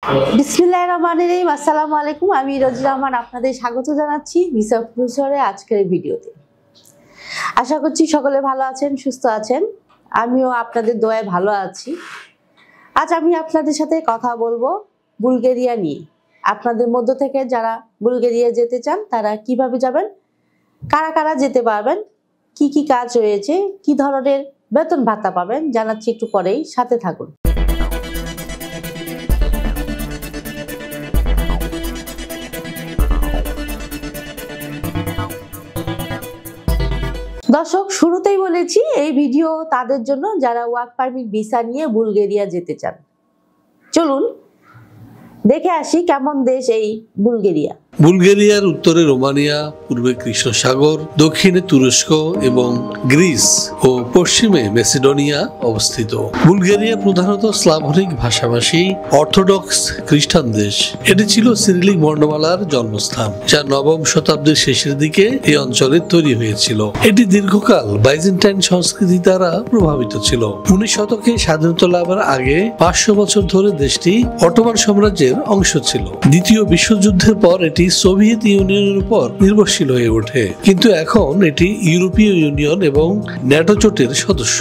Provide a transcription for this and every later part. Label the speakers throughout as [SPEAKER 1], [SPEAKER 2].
[SPEAKER 1] বিসমিল্লাহির রহমানির রহিম। আসসালামু আলাইকুম। আমি রোজি রহমান আপনাদের স্বাগত জানাচ্ছি ভিসা প্রফেসরে আজকের ভিডিওতে। আশা করছি সকলে ভালো আছেন, সুস্থ আছেন। আমিও আপনাদের দয়ায় ভালো আছি। আজ আমি আপনাদের সাথে কথা বলবো বুলগেরিয়া নিয়ে। আপনাদের মধ্য থেকে যারা বুলগেরিয়া যেতে চান তারা কিভাবে যাবেন, কারা কারা যেতে পারবেন, কি কি কাজ রয়েছে, কি ধরনের বেতন ভাতা পাবেন জানাচ্ছি একটু পরেই, সাথে থাকুন। দর্শক, শুরুতেই বলেছি এই ভিডিও তাদের জন্য যারা ওয়ার্ক পারমিট ভিসা নিয়ে বুলগেরিয়া যেতে চান। চলুন দেখে আসি কেমন দেশ এই বুলগেরিয়া।
[SPEAKER 2] বুলগেরিয়ার উত্তরে রোমানিয়া, পূর্বে কৃষ্ণ সাগর, দক্ষিণে তুরস্ক এবং গ্রিস ও পশ্চিমে মেসিডোনিয়া অবস্থিত। বুলগেরিয়া প্রধানত স্লাভনিক ভাষাভাষী অর্থোডক্স খ্রিস্টান দেশ। এটি ছিল সিরিলিক বর্ণমালার জন্মস্থান, যা নবম শতাব্দীর শেষের দিকে এই অঞ্চলে তৈরি হয়েছিল। এটি দীর্ঘকাল বাইজেন্টাইন সংস্কৃতি দ্বারা প্রভাবিত ছিল। 19 শতকে স্বাধীনতা লাভের আগে 500 বছর ধরে দেশটি অটোমান সাম্রাজ্যের অংশ ছিল। দ্বিতীয় বিশ্বযুদ্ধের পর এটি সোভিয়েত ইউনিয়নের উপর নির্ভরশীল হয়ে ওঠে, কিন্তু এখন এটি ইউরোপীয় ইউনিয়ন এবং ন্যাটো জোটের সদস্য।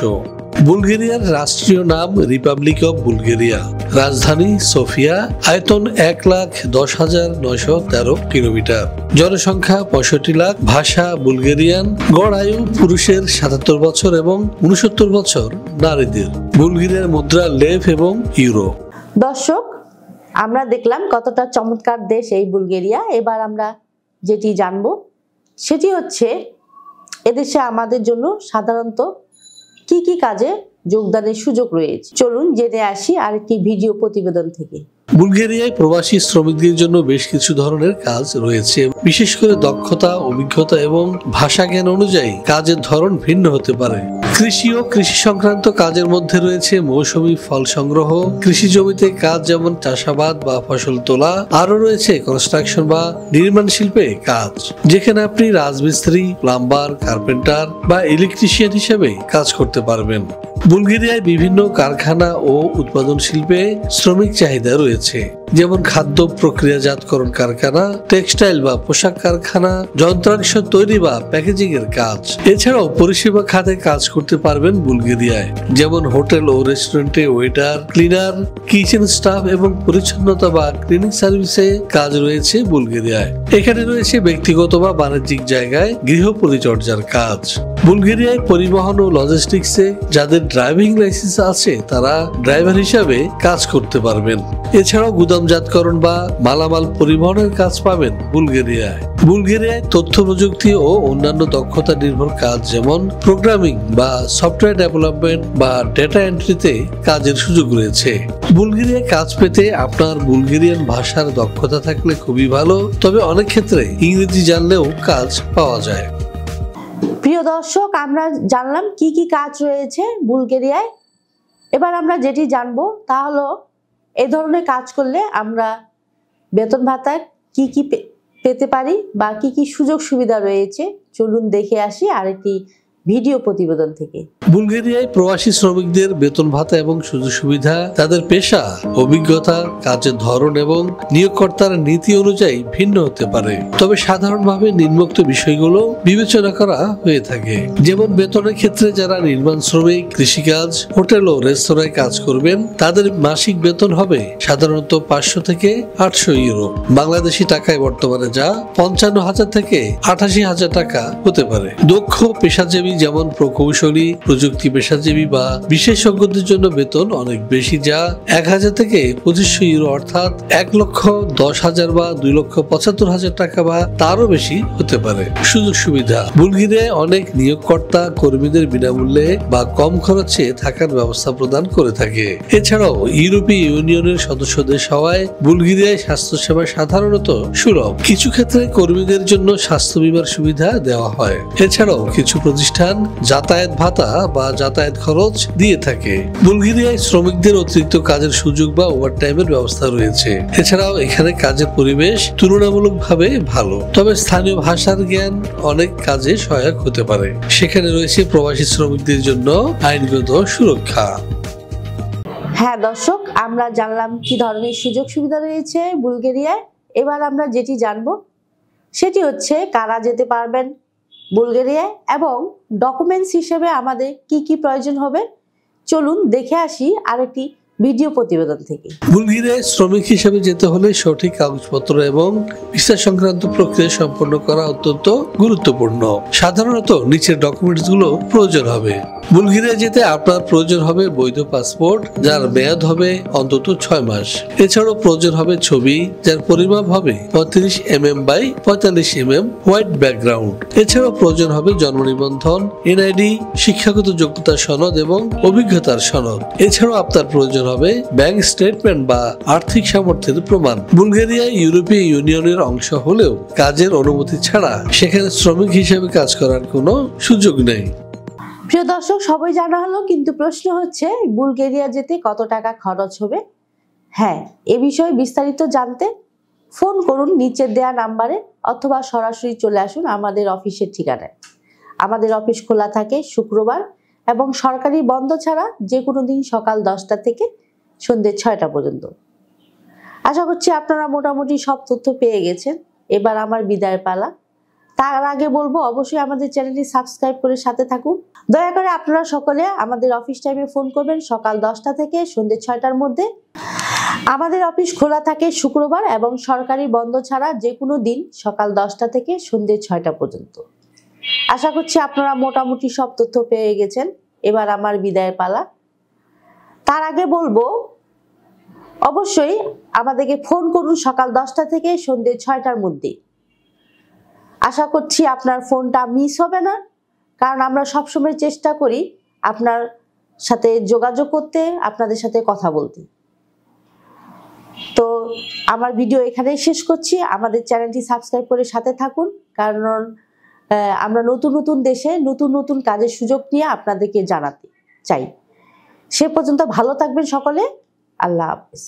[SPEAKER 2] বুলগেরিয়ার রাষ্ট্রীয় নাম রিপাবলিক অব বুলগেরিয়া। রাজধানী সোফিয়া। আয়তন 1,10,913 কিলোমিটার। জনসংখ্যা 65 লাখ। ভাষা বুলগেরিয়ান। গড় আয়ু পুরুষের 77 বছর এবং 69 বছর নারীদের। বুলগেরিয়ার মুদ্রা লেভ এবং ইউরো।
[SPEAKER 1] দর্শক, আমরা দেখলাম কতটা চমৎকার দেশ এই বুলগেরিয়া। এবার আমরা যেটি জানবো সেটি হচ্ছে এদেশে আমাদের জন্য সাধারণত কি কি কাজে যোগদানের সুযোগ রয়েছে। চলুন জেনে আসি আরেকটি ভিডিও প্রতিবেদন থেকে।
[SPEAKER 2] বুলগেরিয়ায় প্রবাসী শ্রমিকদের জন্য বেশ কিছু ধরনের কাজ রয়েছে। বিশেষ করে দক্ষতা, অভিজ্ঞতা এবং ভাষা জ্ঞান অনুযায়ী কাজের ধরন ভিন্ন হতে পারে। কৃষি ও কৃষি সংক্রান্ত কাজের মধ্যে রয়েছে মৌসুমী ফল সংগ্রহ, কৃষি জমিতে কাজ যেমন চাষাবাদ বা ফসল তোলা। আরো রয়েছে কনস্ট্রাকশন বা নির্মাণ শিল্পে কাজ, যেখানে আপনি রাজমিস্ত্রি, প্লাম্বার, কার্পেন্টার বা ইলেকট্রিশিয়ান হিসেবে কাজ করতে পারবেন। বুলগেরিয়ায় বিভিন্ন কারখানা ও উৎপাদন শিল্পে শ্রমিক চাহিদা রয়েছে, যেমন খাদ্য প্রক্রিয়াজাতকরণ কারখানা, টেক্সটাইল বা পোশাক কারখানা, যন্ত্রাংশ তৈরি বা প্যাকেজিং এর কাজ। এছাড়াও পরিষেবা খাতে কাজ করতে পারবেন বুলগেরিয়ায়, যেমন হোটেল ও রেস্টুরেন্টে ওয়েটার, ক্লিনার, কিচেন স্টাফ এবং পরিচ্ছন্নতা বা ক্লিনিং সার্ভিসে কাজ রয়েছে বুলগেরিয়ায়। এখানে রয়েছে ব্যক্তিগত বা বাণিজ্যিক জায়গায় গৃহ পরিচর্যার কাজ। বুলগেরিয়ায় পরিবহন ও লজিস্টিক্সে যাদের ড্রাইভিং লাইসেন্স আছে তারা ড্রাইভার হিসাবে কাজ করতে পারবেন। এছাড়াও গুদামজাতকরণ বা মালামাল পরিবহনের কাজ পাবেন বুলগেরিয়ায়। বুলগেরিয়ায় তথ্য প্রযুক্তি ও অন্যান্য দক্ষতা নির্ভর কাজ যেমন প্রোগ্রামিং বা সফটওয়্যার ডেভেলপমেন্ট বা ডেটা এন্ট্রিতে কাজের সুযোগ রয়েছে। বুলগেরিয়ায় কাজ পেতে আপনার বুলগেরিয়ান ভাষার দক্ষতা থাকলে খুবই ভালো, তবে অনেক ক্ষেত্রে ইংরেজি জানলেও কাজ পাওয়া যায়।
[SPEAKER 1] প্রিয় দর্শক, আমরা জানলাম কি কি কাজ রয়েছে বুলগেরিয়ায়। এবার আমরা যেটি জানবো তা হলো এই ধরনের কাজ করলে আমরা বেতন ভাতা কি কি পেতে পারি বা কি কি সুযোগ সুবিধা রয়েছে। চলুন দেখে আসি আরেকটি ভিডিও প্রতিবেদন থেকে।
[SPEAKER 2] বুলগেরিয়ায় প্রবাসী শ্রমিকদের বেতন ভাতা এবং সুযোগ সুবিধা তাদের পেশা, অভিজ্ঞতা, কাজের ধরন এবং নিয়োগকর্তার নীতি অনুযায়ী ভিন্ন হতে পারে, তবে সাধারণভাবে নিম্নোক্ত বিষয়গুলো বিবেচনা করা হয়ে থাকে। যেমন বেতনের ক্ষেত্রে যারা নির্মাণ শ্রমিক, কৃষিকাজ, হোটেল ও রেস্তোরাঁয় কাজ করবেন তাদের মাসিক বেতন হবে সাধারণত 500 থেকে 800 ইউরো, বাংলাদেশি টাকায় বর্তমানে যা 55,000 থেকে 88,000 টাকা হতে পারে। দক্ষ পেশাজীবী যেমন প্রকৌশলী, প্রযুক্তি পেশাজীবী বা বিশেষজ্ঞদের জন্য বেতন অনেক বেশি, যা 1000 থেকে 2500 ইউরো অর্থাৎ 1,10,000 বা 2,75,000 টাকা বা তারও বেশি হতে পারে। সুযোগ সুবিধা: বুলগেরিয়ায় অনেক নিয়োগকর্তা কর্মীদের বিনামূল্যে বা কম খরচে থাকার ব্যবস্থা প্রদান করে থাকে। এছাড়াও ইউরোপীয় ইউনিয়নের সদস্য দেশ হওয়ায় বুলগেরিয়ায় স্বাস্থ্যসেবা সাধারণত সুলভ। কিছু ক্ষেত্রে কর্মীদের জন্য স্বাস্থ্য বীমার সুবিধা দেওয়া হয়। এছাড়াও কিছু প্রতিষ্ঠান যাতায়াত ভাতা বা যাতায়াত খরচ দিয়ে থাকে। বুলগেরিয়ায় শ্রমিকদের অতিরিক্ত কাজের সুযোগ বা ওভারটাইমের ব্যবস্থা রয়েছে। এছাড়াও এখানে কাজের পরিবেশ তুলনামূলকভাবে ভালো, তবে স্থানীয় ভাষার জ্ঞান অনেক কাজে সহায়ক হতে পারে। সেখানে রয়েছে প্রবাসী শ্রমিকদের জন্য আইনগত সুরক্ষা।
[SPEAKER 1] হ্যাঁ দর্শক, আমরা জানলাম কি ধরনের সুযোগ সুবিধা রয়েছে বুলগেরিয়ায়। এবার আমরা যেটি জানবো সেটি হচ্ছে কারা যেতে পারবেন বুলগেরিয়ায় এবং ডকুমেন্টস হিসেবে আমাদের কি কি প্রয়োজন হবে। চলুন দেখে আসি আরেকটি ভিডিও প্রতিবেদন থেকে।
[SPEAKER 2] বুলগেরিয়ায় শ্রমিক হিসেবে যেতে হলে সঠিক কাগজপত্র এবং ভিসা সংক্রান্ত প্রক্রিয়া সম্পন্ন করা অত্যন্ত গুরুত্বপূর্ণ। সাধারণত নিচের ডকুমেন্টসগুলো প্রয়োজন হবে। বুলগেরিয়া যেতে আপনার প্রয়োজন হবে বৈধ পাসপোর্ট যার মেয়াদ হবে অন্তত 6 মাস। এছাড়াও প্রয়োজন হবে ছবি যার পরিমাপ হবে 35 mm by 45 mm, white background. এছাড়াও প্রয়োজন হবে জন্ম নিবন্ধন, এনআইডি, শিক্ষাগত যোগ্যতা সনদ এবং অভিজ্ঞতার সনদ। এছাড়াও আপনার প্রয়োজন হবে ব্যাংক স্টেটমেন্ট বা আর্থিক সামর্থ্যের প্রমাণ। বুলগেরিয়া ইউরোপীয় ইউনিয়নের অংশ হলেও কাজের অনুমতি ছাড়া সেখানে শ্রমিক হিসেবে কাজ করার কোনো সুযোগ নেই।
[SPEAKER 1] প্রিয় দর্শক, সবাই জানা হলো, কিন্তু প্রশ্ন হচ্ছে বুলগেরিয়া যেতে কত টাকা খরচ হবে। হ্যাঁ, এ বিষয়ে বিস্তারিত জানতে ফোন করুন নিচের দেয়া নাম্বারে অথবা সরাসরি চলে আসুন আমাদের অফিসের ঠিকানায়। আমাদের অফিস খোলা থাকে শুক্রবার এবং সরকারি বন্ধ ছাড়া যে কোনো দিন সকাল 10টা থেকে সন্ধ্যে 6টা পর্যন্ত। আশা করছি আপনারা মোটামুটি সব তথ্য পেয়ে গেছেন। এবার আমার বিদায়ের পালা। তার আগে বলবো অবশ্যই আমাদের চ্যানেলটি সাবস্ক্রাইব করে সাথে থাকুন। দয়া করে আপনারা সকলে আমাদের অফিস টাইমে ফোন করবেন সকাল 10টা থেকে সন্ধ্যে 6টার মধ্যে। আমাদের অফিস খোলা থাকে শুক্রবার এবং সরকারি বন্ধ ছাড়া যে কোনো দিন সকাল 10টা থেকে সন্ধ্যে 6টা পর্যন্ত। আশা করছি আপনারা মোটামুটি সব তথ্য পেয়ে গেছেন। এবার আমার বিদায়ের পালা। তার আগে বলবো অবশ্যই আমাদেরকে ফোন করুন সকাল 10টা থেকে সন্ধ্যে 6টার মধ্যে। আশা করছি আপনার ফোনটা মিস হবে না, কারণ আমরা সবসময় চেষ্টা করি আপনার সাথে যোগাযোগ করতে, আপনাদের সাথে কথা বলতে। তো আমার ভিডিও এখানেই শেষ করছি। আমাদের চ্যানেলটি সাবস্ক্রাইব করে সাথে থাকুন, কারণ আমরা নতুন নতুন দেশে নতুন নতুন কাজের সুযোগ নিয়ে আপনাদেরকে জানাতে চাই। সে পর্যন্ত ভালো থাকবেন সকলে। আল্লাহ হাফেজ।